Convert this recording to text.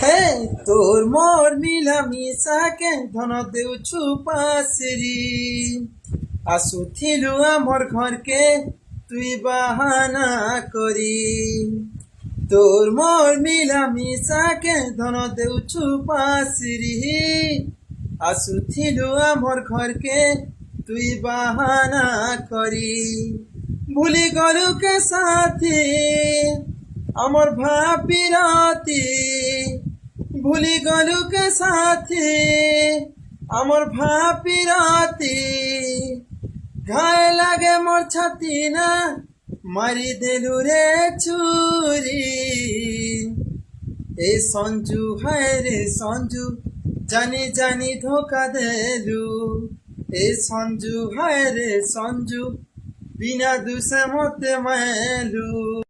হে তোর মোর মিলামিশাকে ধন দেউଛୁ পাଶରି ଆସୁଥିଲୁ ଆମର ଘରକେ তুই বাহানা করি তোর মোর মিলামিশাকে ধন দেউଛୁ পাଶରି ଆସୁଥିଲୁ ଆମର ঘরকে তুই বাহানা করি ভুলি গলু কে সাথী আমার ভাবি রাতি ভুলি গলু কে সাথী আমার ভাবি রাতি ঘায়ে লাগে মোর ছাতি না মারি দেলু রে ছুরি এ সঞ্জু হায় রে সঞ্জু জানি জানি ধোকা দেলু এ সঞ্জু হায় রে সঞ্জু বিনা দুষে মতে মায়েলু।